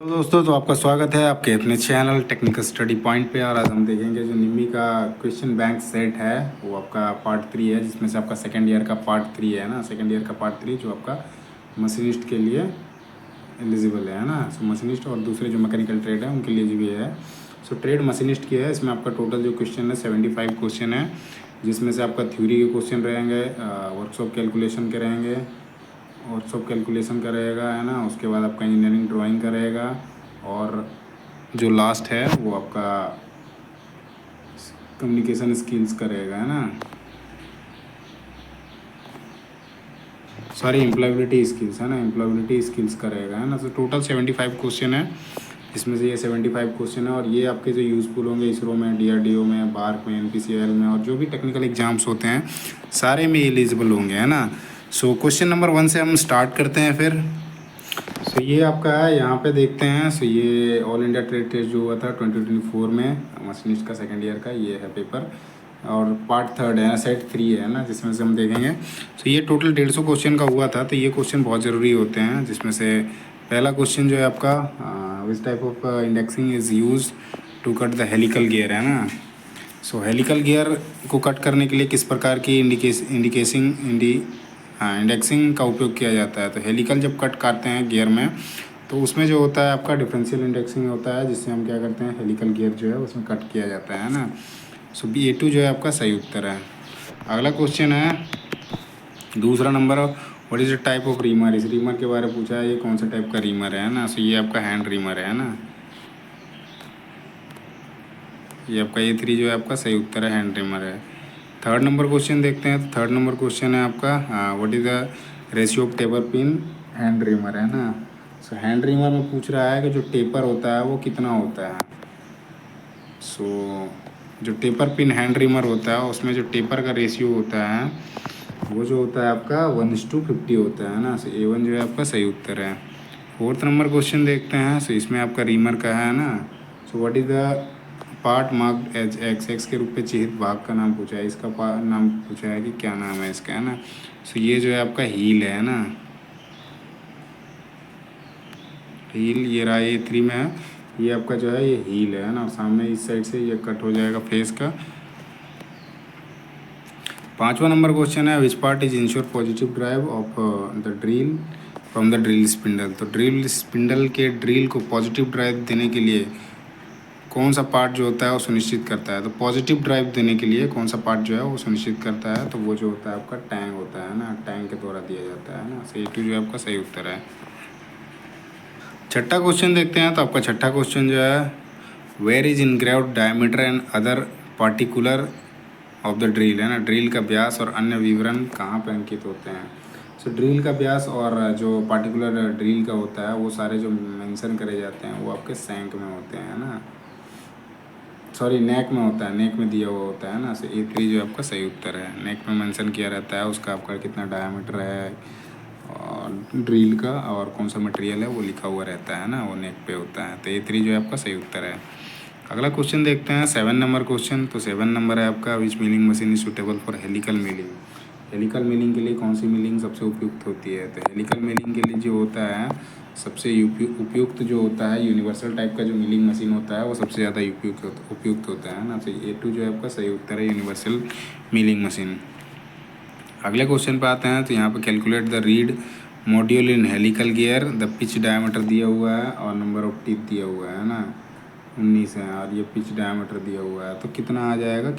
तो दोस्तों तो आपका स्वागत है आपके अपने चैनल टेक्निकल स्टडी पॉइंट पे। और आज हम देखेंगे जो निम्मी का क्वेश्चन बैंक सेट है वो आपका पार्ट 3 है, जिसमें से आपका सेकंड ईयर का पार्ट 3 है ना। सेकंड ईयर का पार्ट 3 जो आपका मशीनिस्ट के लिए एलिजिबल है ना। सो मशीनिस्ट और दूसरे जो मैकेनिकल ट्रेड है उनके लिए भी है। सो ट्रेड मशीनिस्ट की है। इसमें आपका टोटल जो क्वेश्चन है 75 क्वेश्चन है, जिसमें से आपका थ्योरी के क्वेश्चन रहेंगे, वर्कशॉप कैलकुलेशन के रहेंगे, वर्कशॉप कैलकुलेशन का रहेगा है ना। उसके बाद आपका इंजीनियरिंग ड्राइंग का रहेगा, और जो लास्ट है वो आपका कम्युनिकेशन स्किल्स का रहेगा है ना। सॉरी, एम्प्लॉयबिलिटी स्किल्स है ना, एम्प्लॉयबिलिटी स्किल्स का रहेगा है ना। तो टोटल 75 क्वेश्चन है, इसमें से ये 75 क्वेश्चन है। और ये आपके जो यूज़फुल होंगे इसरो में, डीआरडीओ में, बार्क में, एनपीसीएल में, और जो भी टेक्निकल एग्जाम्स होते हैं सारे में एलिजिबल होंगे है ना। सो क्वेश्चन नंबर 1 से हम स्टार्ट करते हैं फिर। सो ये आपका है, यहाँ पे देखते हैं। सो ये ऑल इंडिया ट्रेड टेस्ट जो हुआ था 2024 में मशीनिस्ट का सेकंड ईयर का, ये है पेपर। और पार्ट 3 है, सेट 3 है ना, जिसमें से हम देखेंगे। सो ये टोटल 150 क्वेश्चन का हुआ था। तो ये क्वेश्चन बहुत ज़रूरी होते हैं, जिसमें से पहला क्वेश्चन जो है आपका which type of indexing is use to cut the helical gear है ना। सो हेलिकल गियर को कट करने के लिए किस प्रकार की इंडेक्सिंग का उपयोग किया जाता है। तो हेलिकल जब कट काटते हैं गियर में, तो उसमें जो होता है आपका डिफरेंशियल इंडेक्सिंग होता है, जिससे हम क्या करते हैं, हेलिकल गियर जो है उसमें कट किया जाता है ना। सो B A2 जो है आपका सही उत्तर है। अगला क्वेश्चन है दूसरा number, what is the type of reamer. इस रीमर के बारे में पूछा है, ये कौन सा टाइप का रीमर है ना। सो ये आपका हैंड रीमर है ना। ये आपका A3 जो है आपका सही उत्तर है, हैंड रीमर है। थर्ड नंबर क्वेश्चन देखते हैं। तो थर्ड नंबर क्वेश्चन है आपका what is the ratio of taper pin hand reamer है ना। सो हैंड रीमर में पूछ रहा है कि जो टेपर होता है वो कितना होता है। सो जो टेपर पिन हैंड रीमर होता है उसमें जो टेपर का रेशियो होता है वो जो होता है आपका 1:50 होता है ना। सो A1 जो है आपका सही उत्तर है। फोर्थ नंबर क्वेश्चन देखते हैं। सो इसमें आपका रीमर का है ना। So what is the part marked as XX के रूप में चिह्नित भाग का नाम पूछा है। इसका नाम पूछा है कि क्या नाम है इसका है ना। सो ये जो है आपका हील है ना। हील ये रहा, A3 में है, ये आपका जो है ये हील है ना। और सामने इस साइड से ये कट हो जाएगा फेस का। पांचवा नंबर क्वेश्चन है which part is ensure positive drive of the drill from the drill spindle. तो ड्रिल स्पिंडल के ड्रिल को पॉजिटिव ड्राइव देने के लिए कौन सा पार्ट जो होता है वो सुनिश्चित करता है। तो पॉजिटिव ड्राइव देने के लिए कौन सा पार्ट जो है वो सुनिश्चित करता है, तो वो जो होता है आपका टैंक होता है ना। टैंक के द्वारा दिया जाता है ना। सो A2 जो है आपका सही उत्तर है। छठा क्वेश्चन देखते हैं। तो आपका छठा क्वेश्चन जो है where is engraved diameter and other particular of the drill है ना। ड्रिल का व्यास और अन्य विवरण कहाँ पर अंकित होते हैं। सो ड्रिल का व्यास और जो पार्टिकुलर ड्रिल का होता है वो सारे जो मेंशन करे जाते हैं वो आपके सैंक में होते हैं ना। सॉरी, नेक में होता है, नेक में दिया हुआ होता है ना। सो A3 जो आपका सही उत्तर है। नेक में मेंशन किया रहता है उसका आपका कितना डायमीटर है और ड्रिल का, और कौन सा मटेरियल है वो लिखा हुआ रहता है ना, वो नेक पे होता है। तो A3 जो है आपका सही उत्तर है। अगला क्वेश्चन देखते हैं 7 नंबर क्वेश्चन। तो 7 नंबर है आपका which milling machine is suitable for helical milling. Helical milling के लिए कौन सी मिलिंग सबसे उपयुक्त होती है। तो हेलिकल मिलिंग के लिए जो होता है सबसे उपयुक्त जो होता है, यूनिवर्सल टाइप का जो मिलिंग मशीन होता है वो सबसे ज़्यादा उपयुक्त होता है ना। तो A2 जो है आपका सही उत्तर है, यूनिवर्सल मिलिंग मशीन। अगले क्वेश्चन पे आते हैं। तो यहाँ पे calculate the read module in helical gear. The pitch diameter दिया हुआ है और नंबर ऑफ टीथ दिया हुआ है ना, 19 है, और ये पिच डायमीटर दिया हुआ है। तो कितना आ जाएगा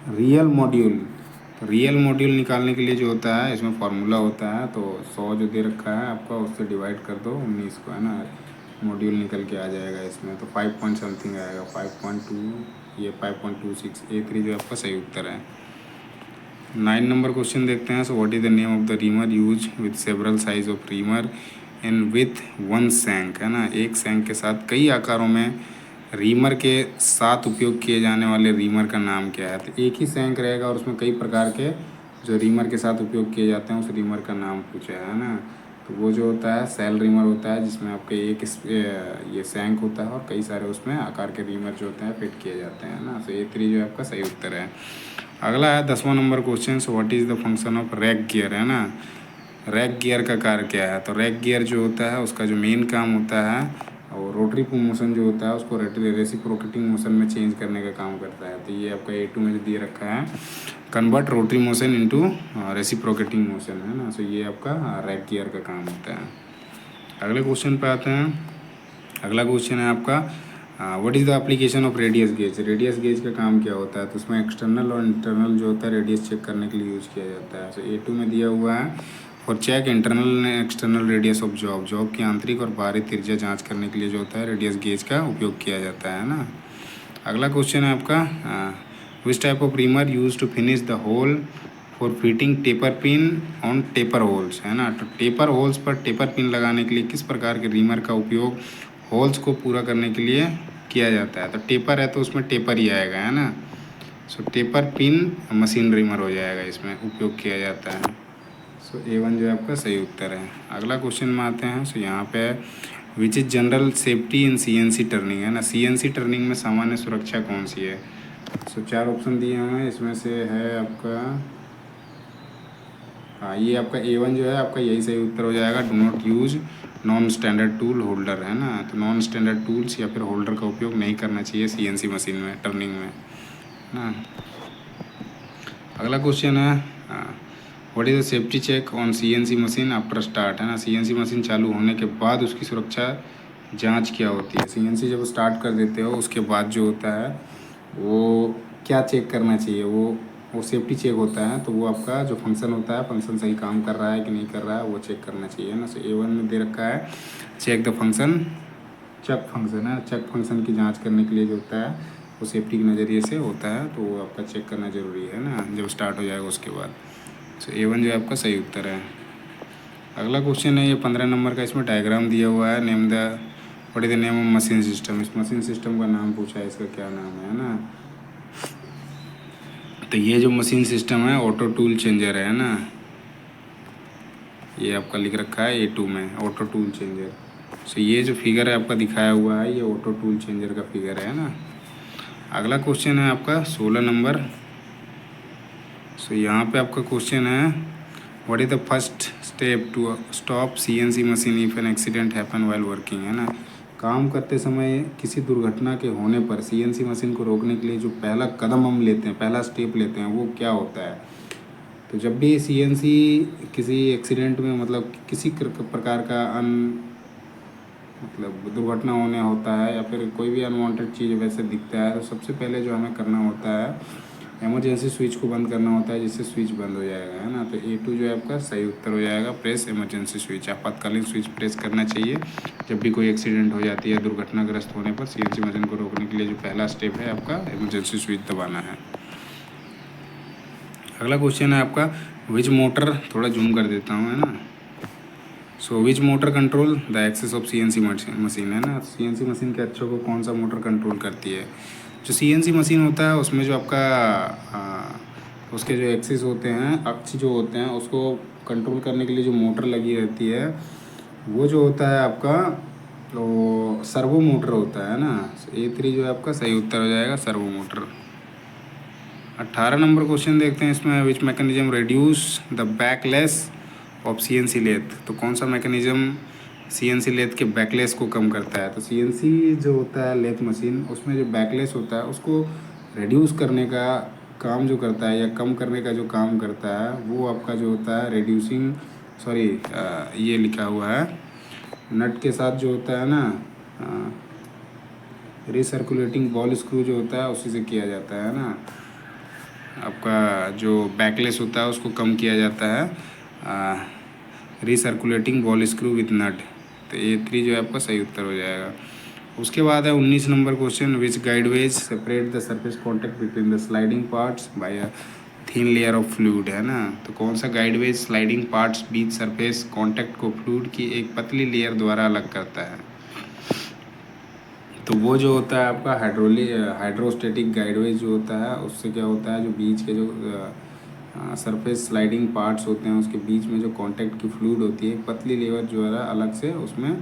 रियल मॉड्यूल। तो रियल मॉड्यूल निकालने के लिए जो होता है इसमें फार्मूला होता है। तो 100 जो दे रखा है आपका उससे डिवाइड कर दो 19 को है ना, मॉड्यूल निकल के आ जाएगा इसमें। तो 5 पॉइंट समथिंग आएगा, 5.2, ये 5.26। A3 जो आपका सही उत्तर है। 9 नंबर क्वेश्चन देखते हैं। So what is the name of the reamer use with several size of reamer and with one shank है ना। एक सैंक के साथ कई आकारों में रीमर के साथ उपयोग किए जाने वाले रीमर का नाम क्या है। तो एक ही सैंक रहेगा और उसमें कई प्रकार के जो रीमर के साथ उपयोग किए जाते हैं उस रीमर का नाम पूछा है ना। तो वो जो होता है सेल रीमर होता है, जिसमें आपके एक ये सैंक होता है और कई सारे उसमें आकार के रीमर जो होते हैं फिट किए जाते हैं ना। तो A3 जो है आपका सही उत्तर है। अगला है 10वां number question. So what is the function of rack gear है ना। रैक गियर का कार्य क्या है? तो रैक गियर जो होता है उसका जो मेन काम होता है और रोटरी मोशन जो होता है उसको रेसिप्रोकेटिंग मोशन में चेंज करने का काम करता है। तो ये आपका A2 में जो दिए रखा है, convert rotary motion into reciprocating motion, है ना। सो ये आपका रैक गियर का काम होता है। अगले क्वेश्चन पे आते हैं। अगला क्वेश्चन है आपका what is the application of radius gauge. Radius gauge का काम क्या होता है? तो उसमें एक्सटर्नल और इंटरनल जो होता है रेडियस चेक करने के लिए यूज़ किया जाता है। सो A2 में दिया हुआ है for check internal and external radius of job. Job की आंतरिक और बाहरी त्रिज्या जांच करने के लिए जो होता है रेडियस गेज का उपयोग किया जाता है ना। अगला क्वेश्चन है आपका which type of reamer use to finish the hole for fitting taper pin on taper holes, है ना। तो टेपर होल्स पर टेपर पिन लगाने के लिए किस प्रकार के रीमर का उपयोग होल्स को पूरा करने के लिए किया जाता है? तो टेपर है तो उसमें टेपर ही आएगा, है ना। सो टेपर पिन मशीन रीमर हो जाएगा, इसमें उपयोग किया जाता है। सो A1 जो है आपका सही उत्तर है। अगला क्वेश्चन में आते हैं। सो यहाँ पे which is general safety in CNC turning, है ना। CNC टर्निंग में सामान्य सुरक्षा कौन सी है? सो 4 ऑप्शन दिए हुए हैं, इसमें से है आपका ये आपका A1 जो है आपका यही सही उत्तर हो जाएगा। Do not use non standard tool holder, है ना। तो नॉन स्टैंडर्ड टूल्स या फिर होल्डर का उपयोग नहीं करना चाहिए CNC मशीन में टर्निंग में, ना। अगला क्वेश्चन है what is the safety check on CNC machine after start, है ना। CNC मशीन चालू होने के बाद उसकी सुरक्षा जांच क्या होती है? CNC जब स्टार्ट कर देते हो उसके बाद जो होता है वो क्या चेक करना चाहिए? वो सेफ्टी चेक होता है। तो वो आपका जो फंक्शन होता है, फंक्शन सही काम कर रहा है कि नहीं कर रहा है, वो चेक करना चाहिए ना। सो A1 में दे रखा है check the function, check function है। चेक फंक्शन की जांच करने के लिए जो होता है वो सेफ्टी के नज़रिए से होता है, तो वो आपका चेक करना ज़रूरी है ना जब स्टार्ट हो जाएगा उसके बाद। सो A1 जो है आपका सही उत्तर है। अगला क्वेश्चन है ये 15 नंबर का, इसमें डायग्राम दिया हुआ है। Name the what is the name of machine system. इस मशीन सिस्टम का नाम पूछा है, इसका क्या नाम है ना। तो ये जो मशीन सिस्टम है ऑटो टूल चेंजर है ना। ये आपका लिख रखा है A2 में ऑटो टूल चेंजर। सो ये जो फिगर है आपका दिखाया हुआ है ये ऑटो टूल चेंजर का फिगर है ना। अगला क्वेश्चन है आपका 16 नंबर। सो यहाँ पे आपका क्वेश्चन है what is the first step to stop CNC machine if an accident happen while working, है ना। काम करते समय किसी दुर्घटना के होने पर CNC मशीन को रोकने के लिए जो पहला कदम हम लेते हैं, पहला स्टेप लेते हैं, वो क्या होता है? तो जब भी CNC किसी एक्सीडेंट में मतलब किसी प्रकार का मतलब दुर्घटना होने होता है या फिर कोई भी अनवांटेड चीज़ वैसे दिखता है, तो सबसे पहले जो हमें करना होता है इमरजेंसी स्विच को बंद करना होता है, जिससे स्विच बंद हो जाएगा, है ना। तो A2 जो है आपका सही उत्तर हो जाएगा। प्रेस इमरजेंसी स्विच, आपातकालीन स्विच प्रेस करना चाहिए जब भी कोई एक्सीडेंट हो जाती है, दुर्घटनाग्रस्त होने पर CNC मशीन को रोकने के लिए जो पहला स्टेप है आपका इमरजेंसी स्विच दबाना है। अगला क्वेश्चन है आपका विच मोटर, थोड़ा जूम कर देता हूँ, है ना। So which motor control the axes of CNC machine, है ना। CNC मशीन के अच्छों को कौन सा मोटर कंट्रोल करती है? जो CNC मशीन होता है उसमें जो आपका उसके जो एक्सिस होते हैं, अक्ष जो होते हैं, उसको कंट्रोल करने के लिए जो मोटर लगी रहती है वो जो होता है आपका तो सर्वो मोटर होता है ना। A3 जो है आपका सही उत्तर हो जाएगा, सर्वो मोटर। 18 नंबर क्वेश्चन देखते हैं इसमें which mechanism reduce the backlash of CNC lathe. तो कौन सा मैकेनिज्म CNC लेथ के बैकलेस को कम करता है? तो CNC जो होता है लेथ मशीन, उसमें जो बैकलेस होता है उसको रिड्यूस करने का काम जो करता है या कम करने का जो काम करता है वो आपका जो होता है रिड्यूसिंग, सॉरी ये लिखा हुआ है नट के साथ जो होता है ना रिसर्कुलेटिंग बॉल स्क्रू जो होता है उसी से किया जाता है ना। आपका जो बैकलेस होता है उसको कम किया जाता है रिसर्कुलेटिंग बॉल स्क्रू विथ नट। तो A3 जो है आपका सही उत्तर हो जाएगा। उसके बाद है 19 number question which गाइडवेज separate the surface contact between the sliding parts bye a thin layer of fluid, है ना। तो कौन सा गाइडवेज स्लाइडिंग पार्ट्स बीच सरफेस कॉन्टैक्ट को फ्लूइड की एक पतली लेयर द्वारा अलग करता है? तो वो जो होता है आपका हाइड्रोस्टेटिक गाइडवेज जो होता है, उससे क्या होता है जो बीच के जो सरफेस स्लाइडिंग पार्ट्स होते हैं उसके बीच में जो कांटेक्ट की फ्लूइड होती है पतली लेयर जो है अलग से उसमें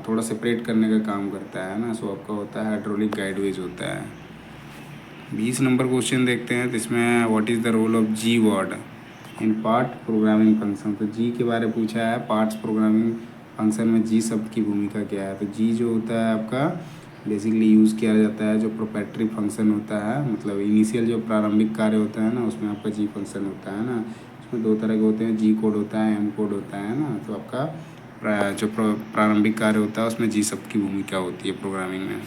थोड़ा सेपरेट करने का काम करता है ना। सो आपका होता है हाइड्रोलिक गाइडवेज होता है। 20 नंबर क्वेश्चन देखते हैं, तो इसमें what is the role of G word in part programming function. तो जी के बारे में पूछा है, पार्ट्स प्रोग्रामिंग फंक्शन में जी शब्द की भूमिका क्या है। तो जी जो होता है आपका बेसिकली यूज़ किया जाता है जो प्रोप्राइटरी फंक्शन होता है, मतलब इनिशियल जो प्रारंभिक कार्य होता है ना, उसमें आपका जी फंक्शन होता है ना। उसमें दो तरह के होते हैं, जी कोड होता है, एम कोड होता है ना। तो आपका जो प्रारंभिक कार्य होता है उसमें जी शब्द की भूमिका होती है प्रोग्रामिंग में।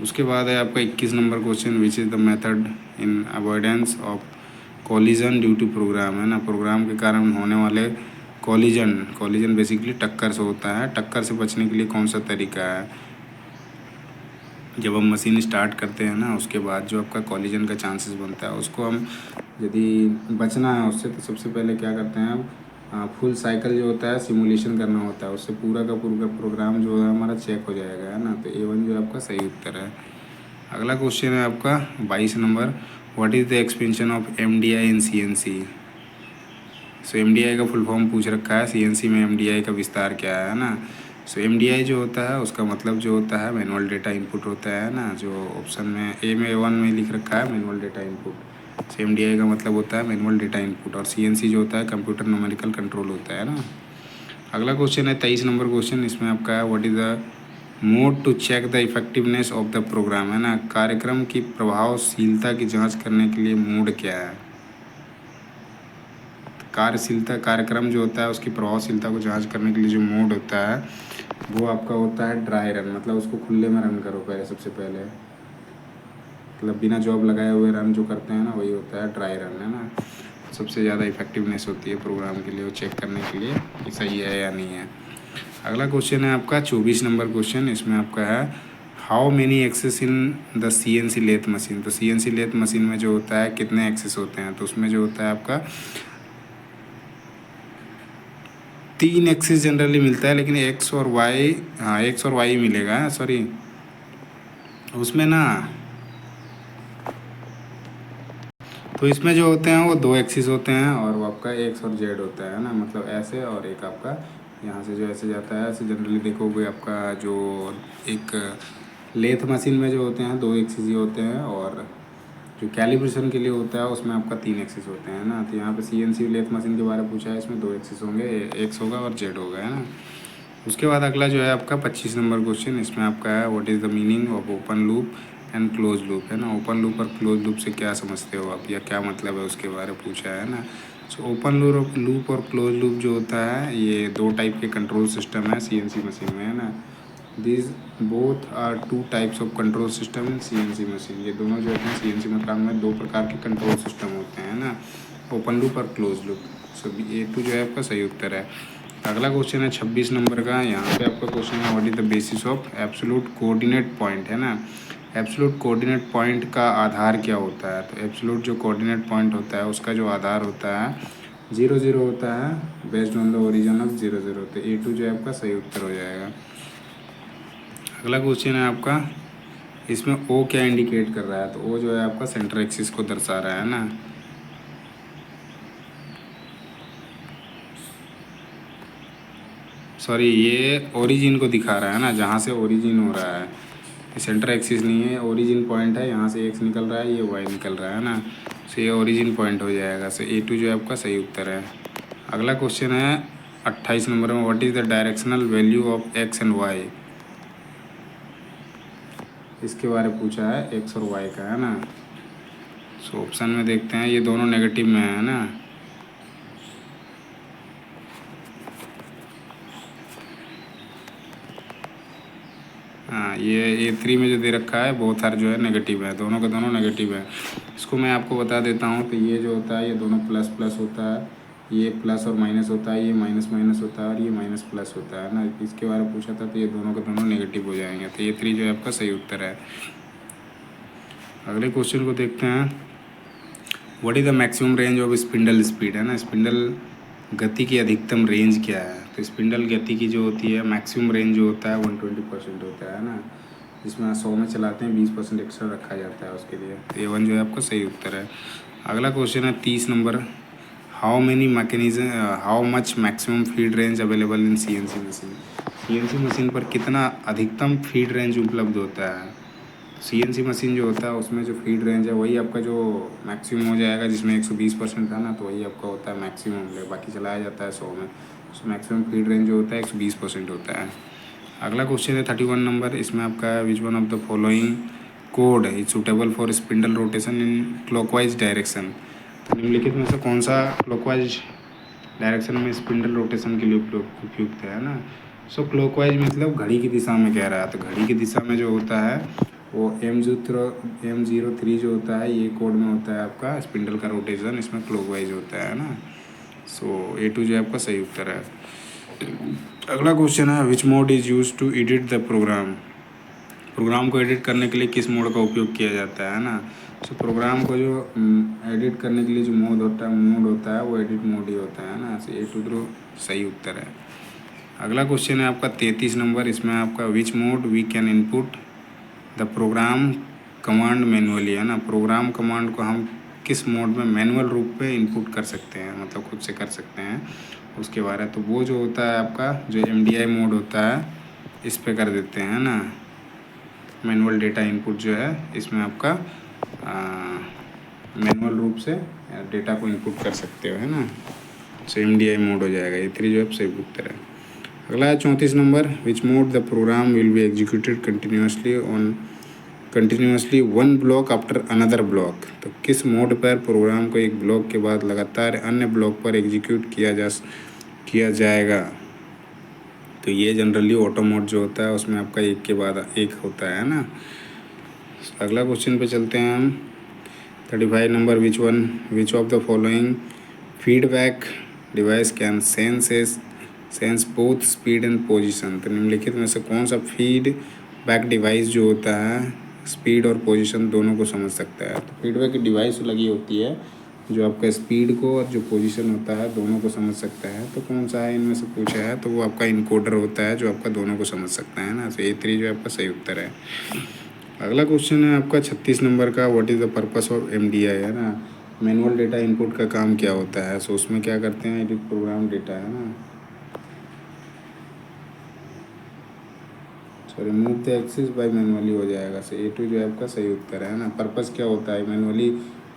उसके बाद है आपका 21 number question, which is the method in avoidance of collision due to program, है ना। प्रोग्राम के कारण होने वाले कॉलिजन बेसिकली टक्कर से होता है। टक्कर से बचने के लिए कौन सा तरीका है। जब हम मशीन स्टार्ट करते हैं ना, उसके बाद जो आपका कॉलिजन का चांसेस बनता है, उसको हम यदि बचना है उससे, तो सबसे पहले क्या करते हैं हम, फुल साइकिल जो होता है सिमुलेशन करना होता है। उससे पूरा का पूरा प्रोग्राम जो है हमारा चेक हो जाएगा, है ना। तो A1 जो आपका सही उत्तर है। अगला क्वेश्चन है आपका 22 number, what is the expansion of MDI in CNC। So MDI का फुल फॉर्म पूछ रखा है, CNC में MDI का विस्तार क्या है ना। सो MDI जो होता है उसका मतलब जो होता है मैनुअल डेटा इनपुट होता है ना। जो ऑप्शन में A1 में लिख रखा है मैनुअल डेटा इनपुट। सो MDI का मतलब होता है मैनुअल डेटा इनपुट, और CNC जो होता है कंप्यूटर न्यूमेरिकल कंट्रोल होता है ना। अगला क्वेश्चन है 23 नंबर क्वेश्चन, इसमें आपका है what is the mode to check the effectiveness of the program, है ना। कार्यक्रम की प्रभावशीलता की जांच करने के लिए मोड क्या है। कार्यक्रम जो होता है उसकी प्रभावशीलता को जांच करने के लिए जो मोड होता है वो आपका होता है ड्राई रन, मतलब उसको खुले में रन करो पहले, सबसे पहले मतलब बिना जॉब लगाए हुए रन जो करते हैं ना, वही होता है ड्राई रन, है ना। सबसे ज़्यादा इफेक्टिवनेस होती है प्रोग्राम के लिए, वो चेक करने के लिए कि सही है या नहीं है। अगला क्वेश्चन है आपका 24 नंबर क्वेश्चन, इसमें आपका है how many axes in the CNC lathe machine. तो CNC लेथ मशीन में जो होता है कितने एक्सेस होते हैं। तो उसमें जो होता है आपका 3 एक्सिस जनरली मिलता है, लेकिन एक्स और वाई, हाँ एक्स और वाई मिलेगा, सॉरी उसमें ना। तो इसमें जो होते हैं वो 2 एक्सिस होते हैं, और वो आपका एक्स और जेड होता है ना, मतलब ऐसे, और एक आपका यहाँ से जो ऐसे जाता है। ऐसे जनरली देखोगे आपका जो एक लेथ मशीन में जो होते हैं 2 एक्सिस ही होते हैं, और जो कैलिब्रेशन के लिए होता है उसमें आपका 3 एक्सिस होते हैं ना। तो यहाँ पे CNC लेथ मशीन के बारे में पूछा है, इसमें 2 एक्सिस होंगे, एक्स होगा और जेड होगा, है ना। उसके बाद अगला जो है आपका 25 नंबर क्वेश्चन, इसमें आपका है what is the meaning of open loop and close loop, है ना। ओपन लूप और क्लोज लूप से क्या समझते हो आप, या क्या मतलब है उसके बारे में पूछा है ना। सो ओपन लूप और क्लोज लूप जो होता है ये 2 टाइप के कंट्रोल सिस्टम है CNC मशीन में, है ना। This both are 2 types of control system in CNC machine. ये दोनों जो होते हैं CNC मशीन में 2 प्रकार के कंट्रोल सिस्टम होते हैं ना, ओपन लूप और क्लोज लूप। सो A2 जो है आपका सही उत्तर है। अगला क्वेश्चन है 26 नंबर का, यहाँ पे आपका क्वेश्चन है what is the basis of absolute coordinate point, है ना। एब्सोल्यूट कोऑर्डिनेट पॉइंट का आधार क्या होता है। तो एब्सोल्यूट जो कोऑर्डिनेट पॉइंट होता है उसका जो आधार होता है 0 0 होता है, based on the origin of 0 0। तो A2 जो है आपका सही उत्तर हो जाएगा। अगला क्वेश्चन है आपका, इसमें O क्या इंडिकेट कर रहा है। तो O जो है आपका सेंटर एक्सिस को दर्शा रहा है ना। सॉरी, ये ओरिजिन को दिखा रहा है ना, जहाँ से ओरिजिन हो रहा है। ये सेंटर एक्सिस नहीं है, ओरिजिन पॉइंट है, यहाँ से एक्स निकल रहा है, ये वाई निकल रहा है ना। सो ये ओरिजिन पॉइंट हो जाएगा। सो A2 जो है आपका सही उत्तर है। अगला क्वेश्चन है 28 नंबर में, what is the directional value of X and Y. इसके बारे में पूछा है एक्स और वाई का, है ना। सो ऑप्शन में देखते हैं, ये दोनों नेगेटिव में है ना। हाँ, ये A3 में जो दे रखा है बोथ आर जो है नेगेटिव है, दोनों के दोनों नेगेटिव है। इसको मैं आपको बता देता हूँ। तो ये जो होता है ये दोनों प्लस प्लस होता है, ये प्लस और माइनस होता है, ये माइनस माइनस होता है, और ये माइनस प्लस होता है ना। इसके बारे में पूछा था तो ये दोनों के दोनों नेगेटिव हो जाएंगे। तो A3 जो है आपका सही उत्तर है। अगले क्वेश्चन को देखते हैं, what is the maximum range of spindle speed, है ना। स्पिंडल गति की अधिकतम रेंज क्या है। तो स्पिंडल गति की जो होती है मैक्सिमम रेंज जो होता है 120% होता है ना, जिसमें 100 में चलाते हैं 20% एक्स्ट्रा रखा जाता है उसके लिए। तो A1 जो है आपका सही उत्तर है। अगला क्वेश्चन है 30 number, how much maximum feed range available in CNC machine. CNC machine पर कितना अधिकतम फीड रेंज उपलब्ध होता है। CNC मशीन जो होता है उसमें जो फीड रेंज है वही आपका जो मैक्सिमम हो जाएगा, जिसमें 120% था ना, तो वही आपका होता है मैक्सिमम, बाकी चलाया जाता है 100 में। तो मैक्सिमम फीड रेंज जो होता है 120% होता है। अगला क्वेश्चन है 31 नंबर, इसमें आपका है which one of the following code is suitable for spindle rotation in clockwise direction. तो निम्नलिखित में से कौन सा क्लॉकवाइज डायरेक्शन में स्पिंडल रोटेशन के लिए उपयुक्त है ना। सो क्लॉकवाइज मतलब घड़ी की दिशा में कह रहा है, तो घड़ी की दिशा में जो होता है वो M03 जो होता है ये कोड में होता है आपका स्पिंडल का रोटेशन, इसमें क्लॉकवाइज होता है ना। सो A2 जो है आपका सही उत्तर है। अगला क्वेश्चन है which mode is use to edit the program. Program को एडिट करने के लिए किस मोड का उपयोग किया जाता है ना। तो प्रोग्राम को जो एडिट करने के लिए जो मोड होता है वो एडिट मोड ही होता है ना। तो A2 सही उत्तर है। अगला क्वेश्चन है आपका 33 नंबर, इसमें आपका which mode we can input the program command manually है ना। प्रोग्राम कमांड को हम किस मोड में मैनुअल रूप पे इनपुट कर सकते हैं, मतलब खुद से कर सकते हैं, उसके बारे में। तो वो जो होता है आपका जो MDI मोड होता है इस पे कर देते हैं ना। मैनुअल डेटा इनपुट जो है इसमें आपका मैनुअल रूप से डेटा को इनपुट कर सकते हो है ना। सो MDI मोड हो जाएगा, ये 3 जो है सही उत्तर है। अगला है 34 number, which mode the program will be executed continuously one block after another block. तो किस मोड पर प्रोग्राम को एक ब्लॉक के बाद लगातार अन्य ब्लॉक पर एग्जीक्यूट किया जाएगा। तो ये जनरली ऑटो मोड जो होता है उसमें आपका एक के बाद एक होता है ना। अगला क्वेश्चन पे चलते हैं हम 35 number, which of the following feedback device can sense both speed and position. तो निम्नलिखित में से कौन सा फीडबैक डिवाइस जो होता है स्पीड और पोजीशन दोनों को समझ सकता है। तो फीडबैक की डिवाइस लगी होती है जो आपका स्पीड को और जो पोजीशन होता है दोनों को समझ सकता है। तो कौन सा है इनमें से पूछा है, तो वो आपका इनकोडर होता है जो आपका दोनों को समझ सकता है ना। तो A3 जो आपका सही उत्तर है। अगला क्वेश्चन है आपका 36 नंबर का, what is the purpose of MDI है ना। मैनुअल डेटा इनपुट का काम क्या होता है। सो उसमें क्या करते हैं, एडिट प्रोग्राम डेटा है ना। Sorry, move the axis by manually हो जाएगा। सो A2 जो है आपका सही उत्तर है ना। पर्पस क्या होता है, मैनुअली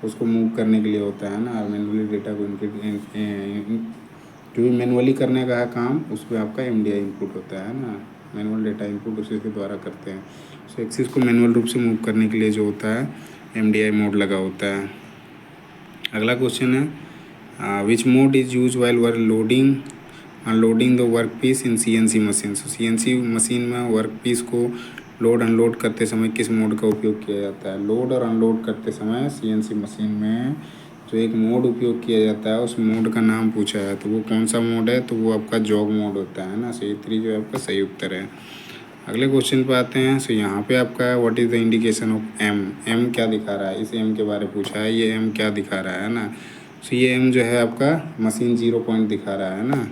उसको मूव करने के लिए होता है ना। मैनुअली डेटा को जो भी मैनुअली करने का है काम उसमें आपका MDI इनपुट होता है ना। मैनुअल डेटा इनपुट उसी के द्वारा करते हैं। सो एक्सिस को मैनुअल रूप से मूव करने के लिए जो होता है MDI मोड लगा होता है। अगला क्वेश्चन है which mode is use while loading unloading the work piece in CNC machine. So CNC machine में वर्क पीस को लोड अनलोड करते समय किस मोड का उपयोग किया जाता है। लोड और अनलोड करते समय CNC मशीन में जो एक मोड उपयोग किया जाता है उस मोड का नाम पूछा है, तो वो कौन सा मोड है, तो वो आपका जॉब मोड होता है ना। सो A3 जो है आपका सही उत्तर है। अगले क्वेश्चन पे आते हैं। सो यहाँ पे आपका what is the indication of M क्या दिखा रहा है, इस M के बारे में पूछा है, ये M क्या दिखा रहा है ना। सो ये M जो है आपका मशीन 0 पॉइंट दिखा रहा है ना।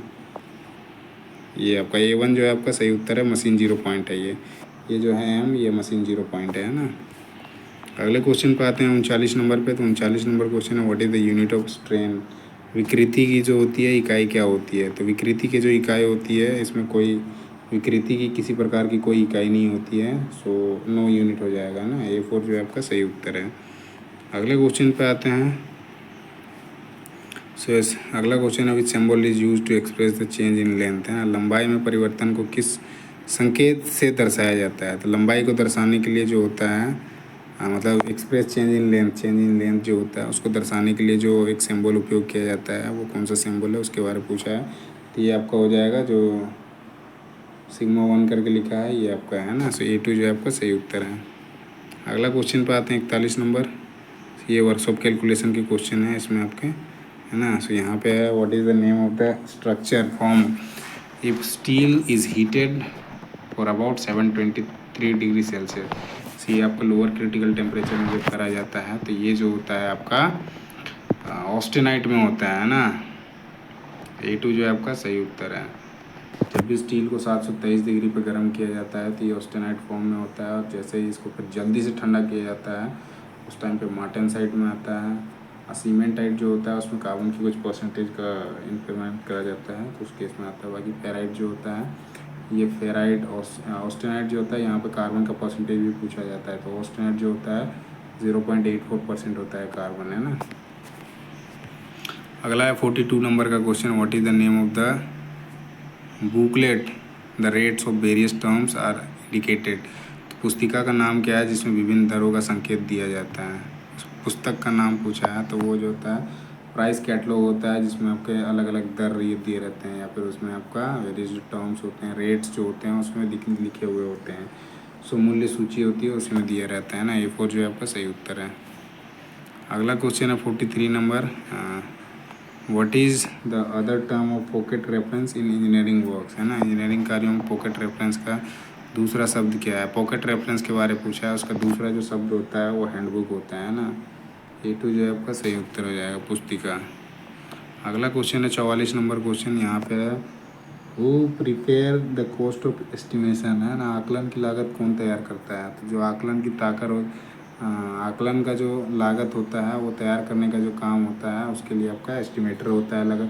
ये आपका A1 जो है आपका सही उत्तर है, मशीन 0 पॉइंट है ये जो है M, ये मशीन 0 पॉइंट है ना। अगले क्वेश्चन पे आते हैं 39 नंबर पे। तो 39 नंबर क्वेश्चन है what is the unit of strain. विकृति की जो होती है इकाई क्या होती है। तो विकृति की जो इकाई होती है इसमें कोई विकृति की किसी प्रकार की कोई इकाई नहीं होती है। सो नो यूनिट हो जाएगा ना। A4 जो है आपका सही उत्तर है। अगले क्वेश्चन पे आते हैं। सो अगला क्वेश्चन है which symbol is use to express the change in length है। लंबाई में परिवर्तन को किस संकेत से दर्शाया जाता है। तो लंबाई को दर्शाने के लिए जो होता है मतलब एक्सप्रेस चेंज इन लेंथ जो होता है उसको दर्शाने के लिए जो एक सिंबल उपयोग किया जाता है वो कौन सा सिंबल है उसके बारे में पूछा है। तो ये आपका हो जाएगा जो सिग्मा 1 करके लिखा है, ये आपका है ना। सो A2 जो है आपका सही उत्तर है। अगला क्वेश्चन पे आते हैं 41 नंबर, ये वर्कशॉप कैलकुलेशन के क्वेश्चन है इसमें आपके है ना। सो यहाँ पे है what is the name of the structure form if steel is heated for about 723 degree Celsius. ये आपका लोअर क्रिटिकल टेम्परेचर में जब करा जाता है तो ये जो होता है आपका ऑस्टेनाइट में होता है ना। A2 जो है आपका सही उत्तर है। जब भी स्टील को 723 डिग्री पर गर्म किया जाता है तो ये ऑस्टेनाइट फॉर्म में होता है, और जैसे ही इसको फिर जल्दी से ठंडा किया जाता है उस टाइम पे मार्टेनसाइट में आता है। और सीमेंटाइट जो होता है उसमें कार्बन की कुछ परसेंटेज का इंक्रीमेंट करा जाता है तो उस केस में आता है। बाकी पेराइट जो होता है ये फेराइट ऑस्टेनाइट जो होता है, यहाँ पे कार्बन का परसेंटेज भी पूछा जाता है। तो ऑस्टेनाइट जो होता है 0.84% होता है कार्बन, है ना। अगला है 42 नंबर का question, what is the name of the booklet the rates of various terms are indicated. तो पुस्तिका का नाम क्या है जिसमें विभिन्न दरों का संकेत दिया जाता है। पुस्तक का नाम पूछा है, तो वो जो होता है प्राइस कैटलॉग होता है, जिसमें आपके अलग अलग दर ये दिए रहते हैं, या फिर उसमें आपका वेरियस जो टर्म्स होते हैं, रेट्स जो होते हैं उसमें लिखे हुए होते हैं। सो मूल्य सूची होती है, उसमें दिया रहता है ना। ये 4 जो है आपका सही उत्तर है। अगला क्वेश्चन है 43 number, what is the other term of pocket reference in engineering works, है ना। इंजीनियरिंग कार्यों में पॉकेट रेफरेंस का दूसरा शब्द क्या है। पॉकेट रेफरेंस के बारे में पूछा है, उसका दूसरा जो शब्द होता है वो हैंडबुक होता है ना। A2 जो है आपका सही उत्तर हो जाएगा, पुस्तिका। अगला क्वेश्चन है 44 नंबर क्वेश्चन, यहाँ पे है who prepare the cost of estimation, है ना। आकलन की लागत कौन तैयार करता है। तो जो आकलन की आकलन का जो लागत होता है वो तैयार करने का जो काम होता है, उसके लिए आपका एस्टिमेटर होता है। अलग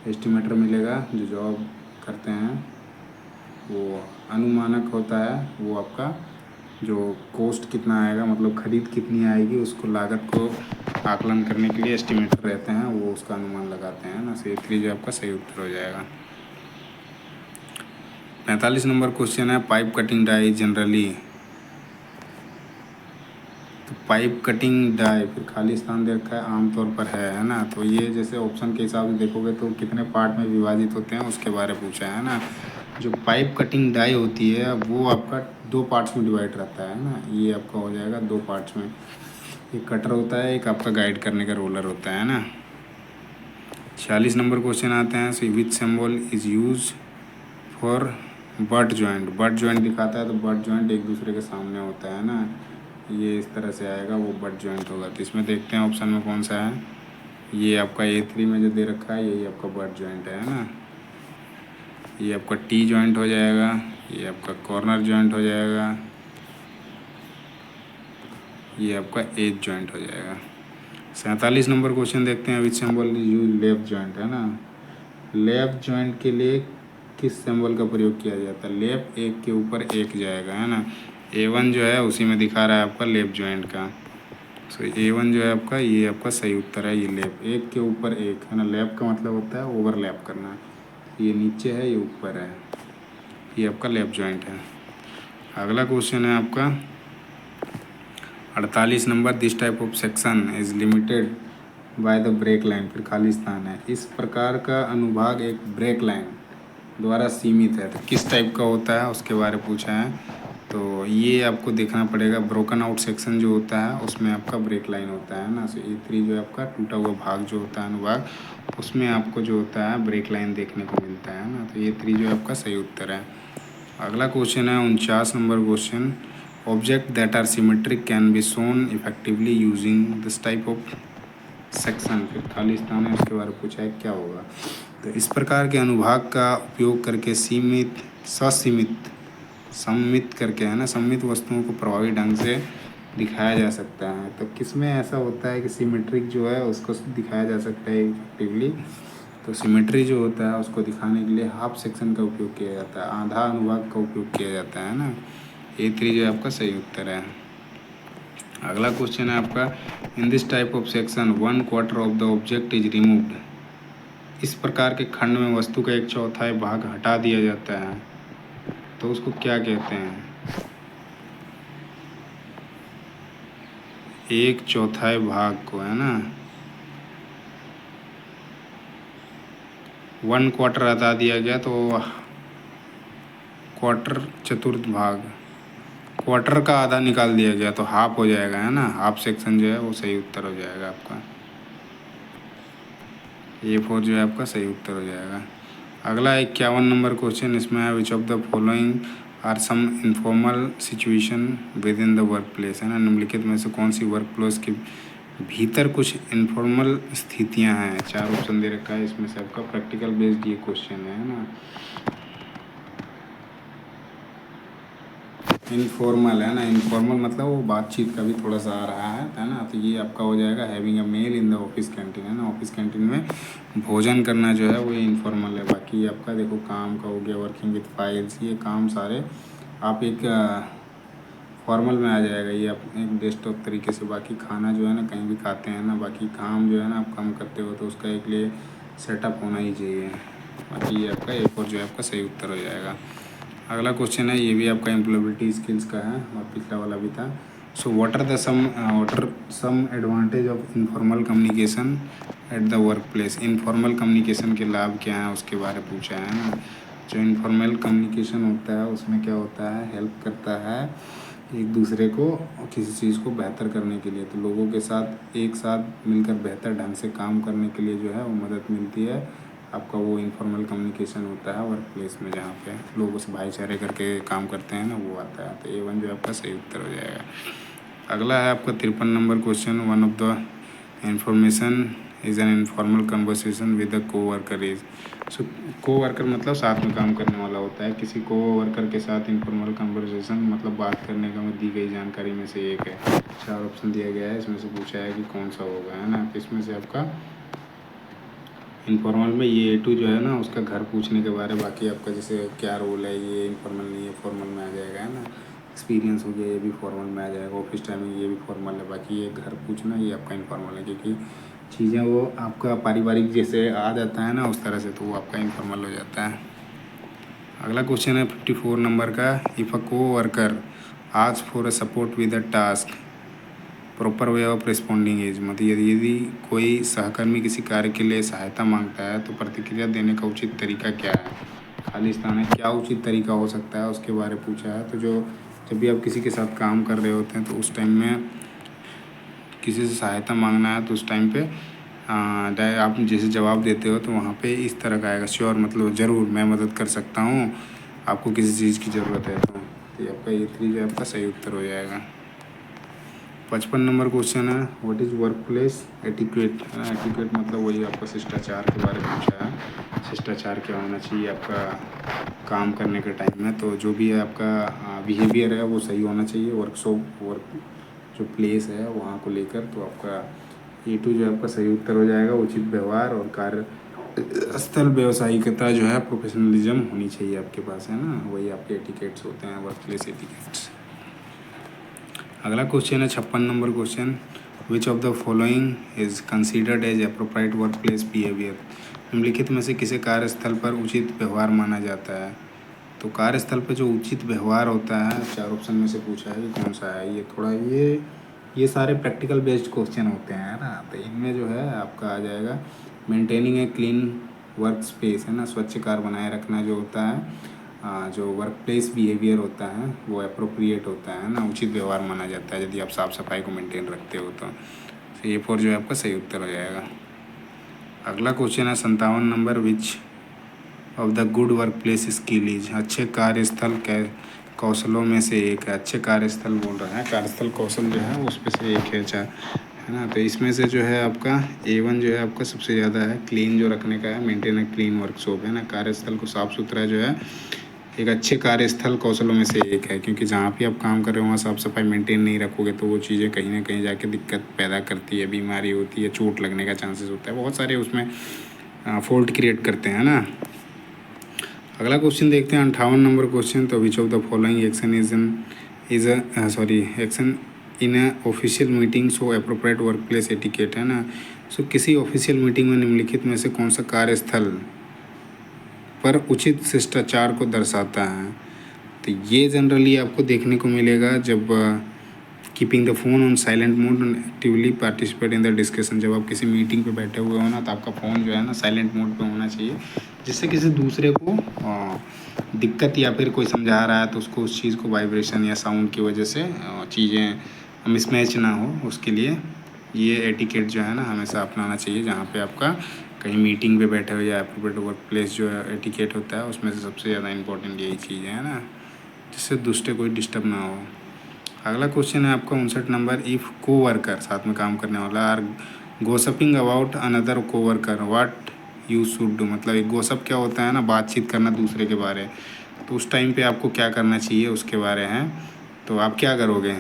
एस्टिमेटर मिलेगा जो जॉब करते हैं, वो अनुमानक होता है। वो आपका जो कॉस्ट कितना आएगा, मतलब खरीद कितनी आएगी, उसको लागत को आकलन करने के लिए एस्टिमेटर रहते हैं, वो उसका अनुमान लगाते हैं ना। C3 जो आपका सही उत्तर हो जाएगा। 45 नंबर क्वेश्चन है, पाइप कटिंग डाई जनरली। तो पाइप कटिंग डाई, फिर खाली स्थान दे रखा है, आमतौर पर है ना। तो ये जैसे ऑप्शन के हिसाब से देखोगे तो कितने पार्ट में विभाजित होते हैं उसके बारे में पूछा है ना। जो पाइप कटिंग डाई होती है वो आपका 2 पार्ट्स में डिवाइड रहता है ना। ये आपका हो जाएगा 2 पार्ट्स में, एक कटर होता है, एक आपका गाइड करने का रोलर होता है ना। 46 नंबर क्वेश्चन आते हैं, so which symbol is use for butt joint. Butt joint दिखाता है, तो बट जॉइंट एक दूसरे के सामने होता है ना। ये इस तरह से आएगा, वो बट जॉइंट होगा। तो इसमें देखते हैं ऑप्शन में कौन सा है। ये आपका A3 में जो दे रखा है यही आपका बट जॉइंट है ना। ये आपका T जॉइंट हो जाएगा, ये आपका कॉर्नर जॉइंट हो जाएगा, ये आपका एज जॉइंट हो जाएगा। 47 नंबर क्वेश्चन देखते हैं, विच symbol is use left joint, है ना। लेफ्ट जॉइंट के लिए किस सिंबल का प्रयोग किया जाता है। लेफ्ट एक के ऊपर एक जाएगा, है ना। A1 जो है उसी में दिखा रहा है आपका लेफ्ट जॉइंट का। सो A1 जो है आपका, ये आपका सही उत्तर है। ये लेफ्ट एक के ऊपर एक, है ना। लेफ्ट का मतलब होता है ओवरलैप करना। ये नीचे है, ये ऊपर है, ये आपका लेफ्ट जॉइंट है। अगला क्वेश्चन है आपका 48 number, this type of section is limited by the break line, फिर खाली स्थान है। इस प्रकार का अनुभाग एक ब्रेक लाइन द्वारा सीमित है, तो किस टाइप का होता है उसके बारे में पूछा है। तो ये आपको देखना पड़ेगा, ब्रोकन आउट सेक्शन जो होता है उसमें आपका ब्रेक लाइन होता है ना। सो A3 जो है आपका टूटा हुआ भाग जो होता है अनुभाग, उसमें आपको जो होता है ब्रेक लाइन देखने को मिलता है ना। तो A3 जो है आपका सही उत्तर है। अगला क्वेश्चन है 49 number question, object that are symmetric can be shown effectively using this type of section, फिर खाली स्थान है उसके बारे में पूछा है क्या होगा। तो इस प्रकार के अनुभाग का उपयोग करके सम्मित करके, है ना, सम्मित वस्तुओं को प्रभावी ढंग से दिखाया जा सकता है। तो किसमें ऐसा होता है कि सिमेट्रिक जो है उसको दिखाया जा सकता है इफेक्टिवली। तो सिमेट्री जो होता है उसको दिखाने के लिए हाफ सेक्शन का उपयोग किया जाता है, आधा अनुभाग का उपयोग किया जाता है ना। A3 जो है आपका सही उत्तर है। अगला क्वेश्चन है आपका, in this type of section 1/4 of the object is removed. इस प्रकार के खंड में वस्तु का 1/4 भाग हटा दिया जाता है, तो उसको क्या कहते हैं। 1/4 भाग को, है ना, 1/4 हटा दिया गया तो क्वार्टर, चतुर्थ भाग, क्वार्टर का आधा निकाल दिया गया तो हाफ हो जाएगा, है ना। हाफ सेक्शन जो है वो सही उत्तर हो जाएगा आपका। A4 जो है आपका सही उत्तर हो जाएगा। अगला 51 नंबर क्वेश्चन, इसमें है which of the following are some informal situation with in the work place, है ना। निम्नलिखित में से कौन सी वर्क प्लेस के भीतर कुछ इनफॉर्मल स्थितियां हैं। 4 ऑप्शन दे रखा है, इसमें से आपका प्रैक्टिकल बेस्ड ये क्वेश्चन है ना। इनफॉर्मल है ना, इनफॉर्मल मतलब वो बातचीत का भी थोड़ा सा आ रहा है ना। तो ये आपका हो जाएगा having a meal in the office canteen, है ना। ऑफिस कैंटीन में भोजन करना जो है वो इनफॉर्मल है। बाकी आपका देखो काम का हो गया वर्किंग विथ फाइल्स, ये काम सारे आप एक फॉर्मल में आ जाएगा, ये आप एक डेस्कटॉप तरीके से। बाकी खाना जो है ना कहीं भी खाते हैं ना, बाकी काम जो है ना आप काम करते हो तो उसका एक लिए सेटअप होना ही चाहिए। बाकी ये आपका एक और जो है आपका सही उत्तर हो जाएगा। अगला क्वेश्चन है, ये भी आपका एम्प्लॉयबिलिटी स्किल्स का है और पिछला वाला भी था। So what are some advantage of informal communication at the work place. Informal communication के लाभ क्या हैं उसके बारे में पूछा है ना। जो इनफॉर्मल कम्युनिकेशन होता है उसमें क्या होता है, हेल्प करता है एक दूसरे को किसी चीज़ को बेहतर करने के लिए। तो लोगों के साथ एक साथ मिलकर बेहतर ढंग से काम करने के लिए जो है वो मदद मिलती है। आपका वो इनफॉर्मल कम्युनिकेशन होता है वर्क प्लेस में, जहाँ पे लोगों से भाईचारे करके काम करते हैं ना, वो आता है। तो A1 जो आपका सही उत्तर हो जाएगा। अगला है आपका 53 number question, one of the information is an informal conversation with the co-worker is. So co-worker मतलब साथ में काम करने वाला होता है। किसी कोवर्कर के साथ इनफॉर्मल कन्वर्सेशन मतलब बात करने का दी गई जानकारी में से एक है। 4 ऑप्शन दिया गया है, इसमें से पूछा है कि कौन सा होगा, है ना। तो इसमें से आपका इनफॉर्मल में ये A2 जो है ना उसका घर पूछने के बारे, बाकी आपका जैसे क्या रोल है ये इनफॉर्मल नहीं है, फॉर्मल में आ जाएगा, है ना। एक्सपीरियंस हो गया ये भी फॉर्मल में आ जाएगा। ऑफिस टाइमिंग ये भी फॉर्मल है। बाकी ये घर पूछना ये आपका इनफॉर्मल है, क्योंकि चीज़ें वो आपका पारिवारिक जैसे आ जाता है ना उस तरह से, तो वो आपका इनफॉर्मल हो जाता है। अगला क्वेश्चन है 54 नंबर का, इफ़ अ को worker ask for a support with a task proper way of responding is. मतलब यदि कोई सहकर्मी किसी कार्य के लिए सहायता मांगता है तो प्रतिक्रिया देने का उचित तरीका क्या है। खाली स्थान है, क्या उचित तरीका हो सकता है उसके बारे में पूछा है। तो जब भी आप किसी के साथ काम कर रहे होते हैं तो उस टाइम में किसी से सहायता मांगना है तो उस टाइम पे आप जैसे जवाब देते हो तो वहाँ पे इस तरह का आएगा, श्योर मतलब ज़रूर मैं मदद कर सकता हूँ, आपको किसी चीज़ की ज़रूरत है तो ये आपका A3 जो आपका सही उत्तर हो जाएगा। 55 नंबर क्वेश्चन है, what is work place etiquette. Etiquette मतलब वही आपका शिष्टाचार के बारे में पूछा है। शिष्टाचार क्या होना चाहिए आपका काम करने के टाइम में। तो जो भी है आपका बिहेवियर है वो सही होना चाहिए वर्क जो प्लेस है वहाँ को लेकर। तो आपका A2 जो आपका सही उत्तर हो जाएगा। उचित व्यवहार और कार्य स्थल व्यावसायिकता जो है प्रोफेशनलिज्म होनी चाहिए आपके पास, है ना। वही आपके एटिकेट्स होते हैं, वर्क प्लेस एटिकेट्स। अगला क्वेश्चन है 56 number question, which of the following is considered as appropriate work place behaviour. निम्नलिखित में से किसे कार्यस्थल पर उचित व्यवहार माना जाता है। तो कार्यस्थल पर जो उचित व्यवहार होता है 4 ऑप्शन में से पूछा है कि कौन सा है। ये थोड़ा ये सारे प्रैक्टिकल बेस्ड क्वेश्चन होते हैं, है ना। तो इनमें जो है आपका आ जाएगा maintaining a clean work space, है ना। स्वच्छ कार्य बनाए रखना जो होता है, जो वर्क प्लेस बिहेवियर होता है वो अप्रोप्रिएट होता है ना, उचित व्यवहार माना जाता है यदि आप साफ़ सफाई को मेंटेन रखते हो तो। A4 जो है आपका सही उत्तर हो जाएगा। अगला क्वेश्चन है 57 number, which of the good work place skill is. अच्छे कार्यस्थल कौशलों में से एक है। अच्छे कार्यस्थल बोल रहे हैं, कार्यस्थल कौशल जो है उस पर से एक है ना। तो इसमें से जो है आपका A1 जो है आपका सबसे ज़्यादा है, क्लीन जो रखने का है, मेंटेन अ क्लीन वर्कशॉप, है ना। कार्यस्थल को साफ़ सुथरा जो है एक अच्छे कार्यस्थल कौशलों में से एक है, क्योंकि जहाँ भी आप काम कर रहे हो वहाँ साफ़ सफाई मेंटेन नहीं रखोगे तो वो चीज़ें कहीं ना कहीं जाके दिक्कत पैदा करती है, बीमारी होती है, चोट लगने का चांसेस होता है, बहुत सारे उसमें फॉल्ट क्रिएट करते हैं ना। अगला क्वेश्चन देखते हैं 58 नंबर क्वेश्चन, तो विच of the following action action in a official meeting so appropriate work place etiquette, है ना। सो किसी ऑफिशियल मीटिंग में निम्नलिखित में से कौन सा कार्यस्थल पर उचित शिष्टाचार को दर्शाता है। तो ये जनरली आपको देखने को मिलेगा जब keeping the phone on silent mode and actively participate in the discussion. जब आप किसी मीटिंग पे बैठे हुए हो ना तो आपका फ़ोन जो है ना साइलेंट मोड पे होना चाहिए, जिससे किसी दूसरे को दिक्कत या फिर कोई समझा रहा है तो उसको उस चीज़ को वाइब्रेशन या साउंड की वजह से चीज़ें मिसमैच ना हो, उसके लिए ये एटिकेट जो है ना हमेशा अपनाना चाहिए। जहाँ पे आपका कहीं मीटिंग पे बैठे हो या अप्रोप्रिएट वर्क प्लेस जो एटिकेट होता है उसमें से सबसे ज़्यादा इंपॉर्टेंट यही चीज़ है ना, जिससे दूसरे कोई डिस्टर्ब ना हो। अगला क्वेश्चन है आपका 59 नंबर, इफ़ को वर्कर साथ में काम करने वाला आर गोसपिंग अबाउट अनदर को worker what you should do. मतलब एक गोसप क्या होता है ना, बातचीत करना दूसरे के बारे, तो उस टाइम पे आपको क्या करना चाहिए उसके बारे हैं। तो आप क्या करोगे?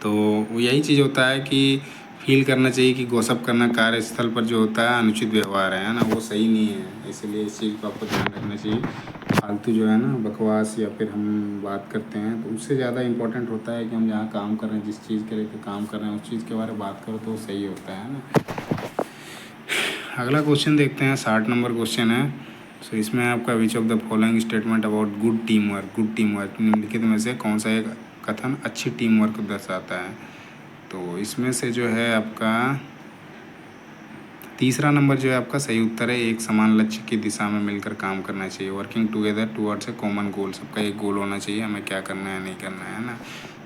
तो वो यही चीज़ होता है कि फील करना चाहिए कि गॉसिप करना कार्यस्थल पर जो होता है अनुचित व्यवहार है ना, वो सही नहीं है। इसलिए इस चीज़ को आपको ध्यान रखना चाहिए। फालतू जो है ना बकवास या फिर हम बात करते हैं, तो उससे ज़्यादा इम्पोर्टेंट होता है कि हम जहाँ काम कर रहे हैं, जिस चीज़ के लिए काम कर रहे हैं, उस चीज़ के बारे में बात करो तो वो सही होता है ना। अगला क्वेश्चन देखते हैं, 60 नंबर क्वेश्चन है। सो इसमें आपका विच of the following statement about good team work, good team work निम्नलिखित में से कौन सा एक कथन अच्छी टीम वर्क को दर्शाता है? तो इसमें से जो है आपका तीसरा नंबर जो है आपका सही उत्तर है, एक समान लक्ष्य की दिशा में मिलकर काम करना चाहिए। Working together towards a common goal, सबका एक गोल होना चाहिए, हमें क्या करना है नहीं करना है ना।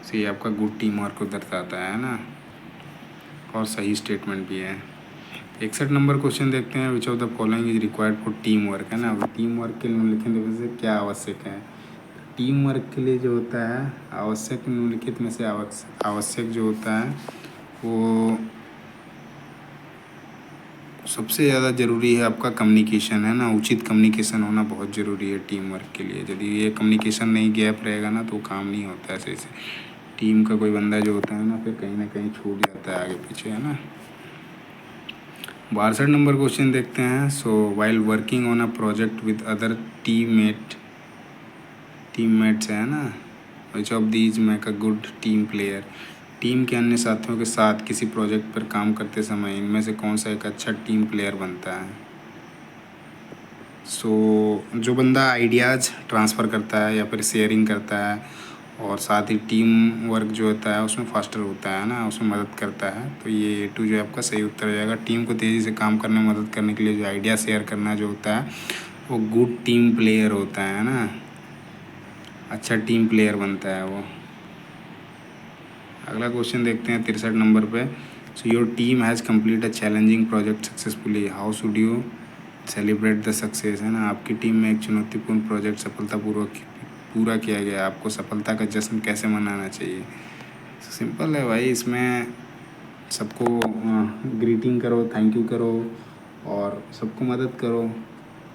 सो ये आपका गुड टीम वर्क को दर्शाता है ना, और सही स्टेटमेंट भी है। 61 नंबर क्वेश्चन देखते हैं, विच of the following is required for team work, है ना। टीम वर्क के निम्नलिखित में से क्या आवश्यक है? टीम वर्क के लिए जो होता है आवश्यक, निम्नलिखित में से आवश्यक जो होता है वो सबसे ज़्यादा ज़रूरी है आपका कम्युनिकेशन, है ना। उचित कम्युनिकेशन होना बहुत ज़रूरी है टीम वर्क के लिए। यदि ये कम्युनिकेशन नहीं गैप रहेगा ना तो काम नहीं होता है सही से। टीम का कोई बंदा जो होता है ना फिर कहीं ना कहीं छूट जाता है आगे पीछे, है ना। 62 नंबर क्वेश्चन देखते हैं। So while working on a project with other teammates, है ना, which of these make a good team player. Team के अन्य साथियों के साथ किसी प्रोजेक्ट पर काम करते समय इनमें से कौन सा एक अच्छा टीम प्लेयर बनता है? जो बंदा आइडियाज़ ट्रांसफ़र करता है या फिर शेयरिंग करता है और साथ ही टीम वर्क जो होता है उसमें फास्टर होता है ना, उसमें मदद करता है, तो ये A2 जो है आपका सही उत्तर हो जाएगा। टीम को तेज़ी से काम करने में मदद करने के लिए जो आइडिया शेयर करना जो होता है वो गुड टीम प्लेयर होता है ना, अच्छा टीम प्लेयर बनता है वो। अगला क्वेश्चन देखते हैं 63 नंबर पे। So your team has complete a challenging project successfully, how should you celebrate the success, है ना। आपकी टीम में एक चुनौतीपूर्ण प्रोजेक्ट सफलतापूर्वक पूरा किया गया, आपको सफलता का जश्न कैसे मनाना चाहिए? सिंपल है भाई, इसमें सबको ग्रीटिंग करो, थैंक यू करो और सबको मदद करो,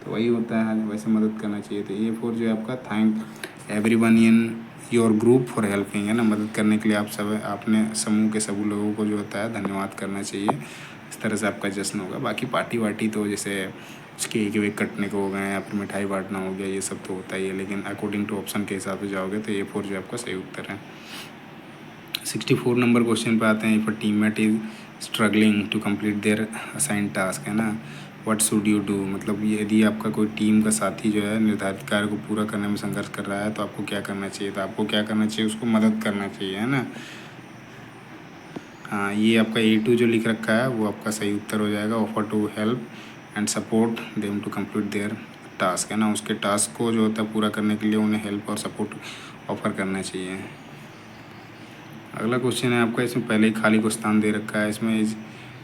तो वही होता है, वैसे मदद करना चाहिए। तो A4 जो है आपका thank everyone in your group for helping, है ना। मदद करने के लिए आप सब अपने समूह के सभी लोगों को जो होता है धन्यवाद करना चाहिए। इस तरह से आपका जश्न होगा। बाकी पार्टी वार्टी तो जैसे केक वेक कटने को हो गए या फिर मिठाई बांटना हो गया, ये सब तो होता ही है, लेकिन अकॉर्डिंग टू ऑप्शन के हिसाब से जाओगे तो A4 जो आपका सही उत्तर है। 64 नंबर क्वेश्चन पे आते हैं, if a teammate is struggling to complete their assign task, है ना, व्हाट शुड यू डू। मतलब यदि आपका कोई टीम का साथी जो है निर्धारित कार्य को पूरा करने में संघर्ष कर रहा है तो आपको क्या करना चाहिए? तो आपको क्या करना चाहिए? उसको मदद करना चाहिए, है ना। हाँ, ये आपका A2 जो लिख रखा है वो आपका सही उत्तर हो जाएगा। Offer to help and support them to complete their task, है ना। उसके टास्क को जो होता है पूरा करने के लिए उन्हें हेल्प और सपोर्ट ऑफर करना चाहिए। अगला क्वेश्चन है आपका, इसमें पहले ही खाली को स्थान दे रखा है। इसमें is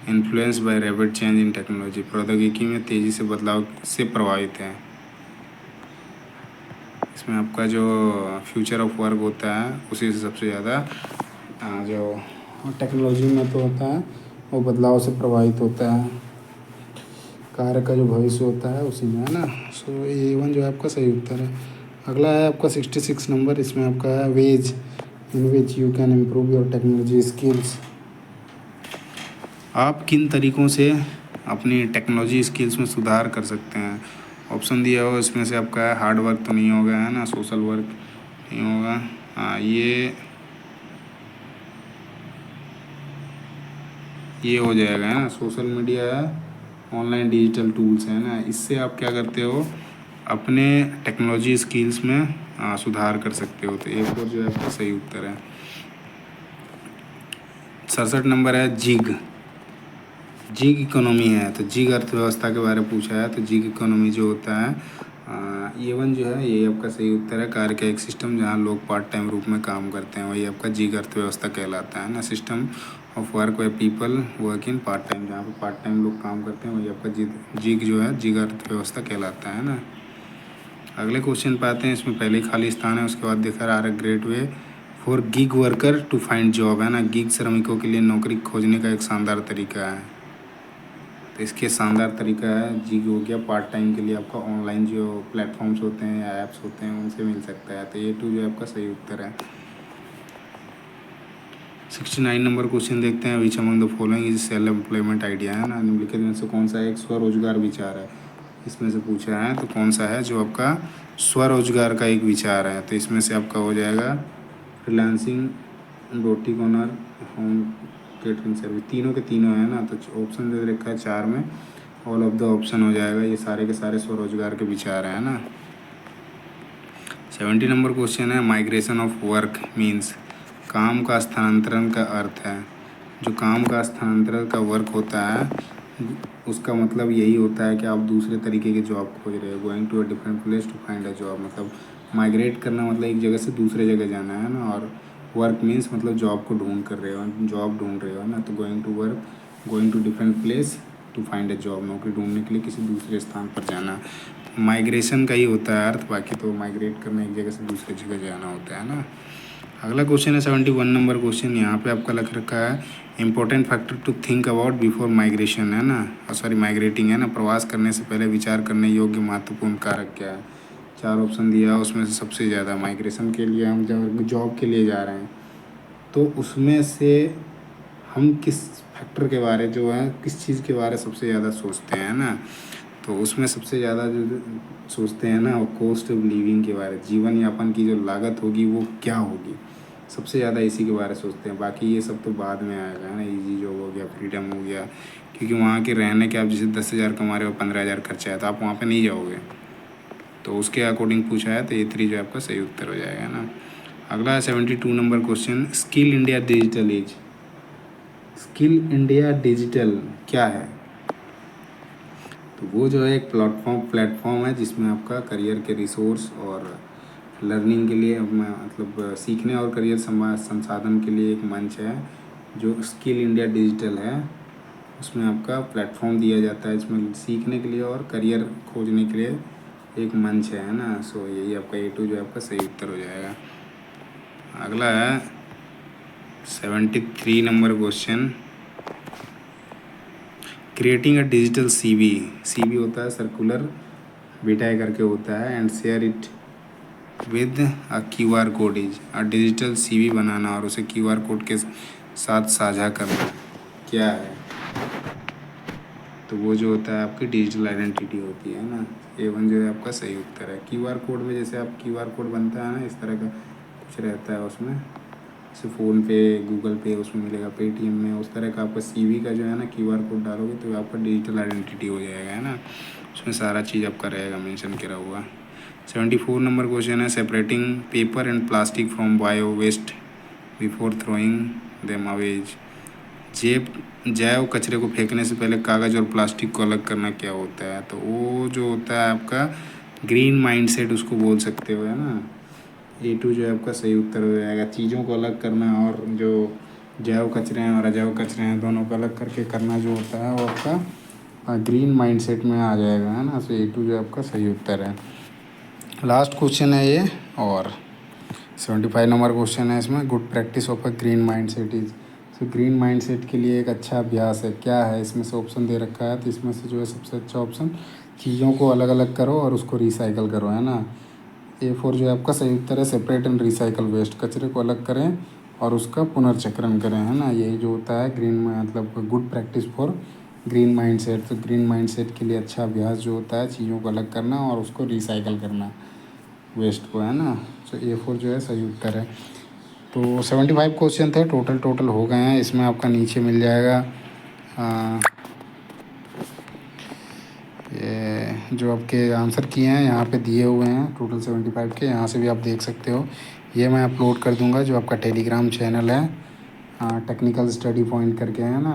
influence by rapid change in technology, प्रौद्योगिकी में तेज़ी से बदलाव से प्रभावित है। इसमें आपका जो फ्यूचर ऑफ वर्क होता है उसी से सबसे ज़्यादा जो टेक्नोलॉजी में तो होता है वो बदलाव से प्रभावित होता है। कार्य का जो भविष्य होता है उसी में, है ना। सो A1 जो है आपका सही उत्तर है। अगला है आपका 66 नंबर, इसमें आपका है ways in which you can improve your technology skills. आप किन तरीक़ों से अपनी टेक्नोलॉजी स्किल्स में सुधार कर सकते हैं? ऑप्शन दिया हो इसमें से आपका है हार्ड वर्क तो नहीं होगा, है ना, सोशल वर्क नहीं होगा। हाँ, ये हो जाएगा, है ना, सोशल मीडिया है, ऑनलाइन डिजिटल टूल्स, है ना। इससे आप क्या करते हो? अपने टेक्नोलॉजी स्किल्स में सुधार कर सकते हो। तो A4 जो है आपका सही उत्तर है। 67 नंबर है जिग इकोनॉमी है। तो जिग अर्थव्यवस्था के बारे में पूछा है। तो जिग इकोनॉमी जो होता है A1 जो है ये आपका सही उत्तर है। कार्य का एक सिस्टम जहाँ लोग पार्ट टाइम रूप में काम करते हैं वही आपका जिग अर्थव्यवस्था कहलाता है ना। System of work way people work in part time, जहाँ पर पार्ट टाइम लोग काम करते हैं वही आपका जिग जो है जिग अर्थव्यवस्था कहलाता है ना। अगले क्वेश्चन पे आते हैं, इसमें पहले ही खाली स्थान है, उसके बाद देखा रहा है great way for gig worker to find job, है ना। गिग श्रमिकों के लिए नौकरी खोजने का एक शानदार तरीका है। तो तो इसके शानदार तरीका है जी हो गया पार्ट टाइम के लिए आपका ऑनलाइन जो प्लेटफॉर्म्स होते हैं या ऐप्स होते हैं उनसे मिल सकता है। तो ये टू जो आपका सही उत्तर है। 69 नंबर क्वेश्चन देखते हैं। Which among the following is self employment idea, है ना, निम्नलिखित में से कौन सा एक स्वरोजगार विचार है, इसमें से पूछा है। तो कौन सा है जो आपका स्वरोजगार का एक विचार है। तो इसमें से आपका हो जाएगा freelancing, boutique owner, home catering service, तीनों के तीनों है ना। तो ऑप्शन दे रखा है 4 में, ऑल ऑफ द ऑप्शन हो जाएगा। ये सारे के सारे स्वरोजगार के विचार हैं ना। 70 नंबर क्वेश्चन है। माइग्रेशन ऑफ वर्क मीन्स, काम का स्थानांतरण का अर्थ है। जो काम का स्थानांतरण का वर्क होता है उसका मतलब यही होता है कि आप दूसरे तरीके की जॉब खोज रहे हो। Going to a different place to find a job, मतलब माइग्रेट करना मतलब एक जगह से दूसरे जगह जाना है ना। और वर्क मीन्स मतलब जॉब को ढूंढ कर रहे हो, जॉब ढूंढ रहे हो ना। तो going to work, going to different place to find a job, नौकरी ढूंढने के लिए किसी दूसरे स्थान पर जाना। माइग्रेशन का ही होता है अर्थ, बाकी तो माइग्रेट करना एक जगह से दूसरी जगह जाना होता है ना। अगला क्वेश्चन है 71 नंबर क्वेश्चन। यहाँ पे आपका लग रखा है important factor to think about before migration, है ना, सॉरी माइग्रेटिंग, है ना। प्रवास करने से पहले विचार करने योग्य महत्वपूर्ण कारक क्या है। 4 ऑप्शन दिया, उसमें से सबसे ज़्यादा माइग्रेशन के लिए हम जब जॉब के लिए जा रहे हैं तो उसमें से हम किस फैक्टर के बारे जो है किस चीज़ के बारे सबसे ज़्यादा सोचते हैं ना। तो उसमें सबसे ज़्यादा जो सोचते हैं ना वो कॉस्ट ऑफ लिविंग के बारे, जीवन यापन की जो लागत होगी वो क्या होगी, सबसे ज़्यादा इसी के बारे में सोचते हैं। बाकी ये सब तो बाद में आएगा, है ना। इजी जॉब हो गया, फ्रीडम हो गया, क्योंकि वहाँ के रहने के आप जैसे 10,000 कमा रहे हो, 15,000 खर्चा है, तो आप वहाँ पे नहीं जाओगे। तो उसके अकॉर्डिंग पूछा है, तो ये 3 जो आपका सही उत्तर हो जाएगा ना। अगला है 72 number question. Skill India digital age, skill India digital क्या है। तो वो जो है एक प्लेटफॉर्म है जिसमें आपका करियर के रिसोर्स और लर्निंग के लिए मतलब सीखने और करियर संसाधन के लिए एक मंच है जो स्किल इंडिया डिजिटल है। उसमें आपका प्लेटफॉर्म दिया जाता है इसमें सीखने के लिए और करियर खोजने के लिए एक मंच है ना। सो यही आपका A2 जो आपका सही उत्तर हो जाएगा। अगला है 73 number question. Creating a digital CV होता है सर्कुलर बिटाई करके होता है, and share it with a QR code is a digital CV बनाना और उसे QR कोड के साथ साझा करना क्या है। तो वो जो होता है आपकी डिजिटल आइडेंटिटी होती है ना। A1 जो है आपका सही उत्तर है। QR कोड में जैसे आप QR कोड बनता है ना, इस तरह का कुछ रहता है उसमें, जैसे फ़ोनपे, गूगल पे उसमें मिलेगा, पेटीएम में, उस तरह का आपका CV का जो है ना QR कोड डालोगे तो आपका डिजिटल आइडेंटिटी हो जाएगा, है ना। उसमें सारा चीज़ आपका रहेगा मेंशन करा हुआ। 74 नंबर क्वेश्चन है। Separating paper and plastic from bio waste before throwing them away, जैव कचरे को फेंकने से पहले कागज़ और प्लास्टिक को अलग करना क्या होता है। तो वो जो होता है आपका ग्रीन माइंडसेट उसको बोल सकते हो, है ना। A2 जो है आपका सही उत्तर हो जाएगा। चीज़ों को अलग करना और जो जैव कचरे हैं और अजैव कचरे हैं दोनों को अलग करके करना जो होता है वो आपका ग्रीन माइंडसेट में आ जाएगा, है ना। सो A2 जो आपका सही उत्तर है। लास्ट क्वेश्चन है ये, और 75 नंबर क्वेश्चन है इसमें। Good practice of a green mindset is, तो ग्रीन माइंडसेट के लिए एक अच्छा अभ्यास है क्या है। इसमें से ऑप्शन दे रखा है, तो इसमें से जो है सबसे अच्छा ऑप्शन चीज़ों को अलग अलग करो और उसको रिसाइकल करो, है ना। A4 जो है आपका सही उत्तर है। सेपरेट एंड रिसाइकल वेस्ट, कचरे को अलग करें और उसका पुनर्चक्रण करें, है ना। यही जो होता है ग्रीन मतलब good practice for green mindset. तो ग्रीन माइंडसेट के लिए अच्छा अभ्यास जो होता है चीज़ों को अलग करना और उसको रिसाइकल करना वेस्ट को, है ना। तो A4 जो है सही उत्तर है। तो 75 क्वेश्चन थे टोटल हो गए हैं। इसमें आपका नीचे मिल जाएगा ये जो आपके आंसर किए हैं यहाँ पे दिए हुए हैं टोटल 75 के, यहाँ से भी आप देख सकते हो। ये मैं अपलोड कर दूँगा जो आपका टेलीग्राम चैनल है, टेक्निकल स्टडी पॉइंट करके है ना,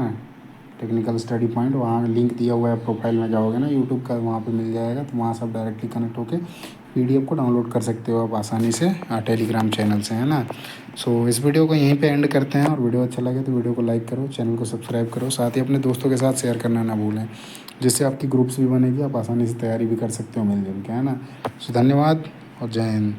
टेक्निकल स्टडी पॉइंट, वहाँ लिंक दिया हुआ है। प्रोफाइल में जाओगे ना यूट्यूब का, वहाँ पे मिल जाएगा। तो वहाँ से आप डायरेक्टली कनेक्ट होकर PDF को डाउनलोड कर सकते हो आप आसानी से टेलीग्राम चैनल से, है ना। सो इस वीडियो को यहीं पे एंड करते हैं, और वीडियो अच्छा लगे तो वीडियो को लाइक करो, चैनल को सब्सक्राइब करो, साथ ही अपने दोस्तों के साथ शेयर करना ना भूलें, जिससे आपकी ग्रुप्स भी बनेगी, आप आसानी से तैयारी भी कर सकते हो मिलजुल के, है ना। सो धन्यवाद और जय हिंद।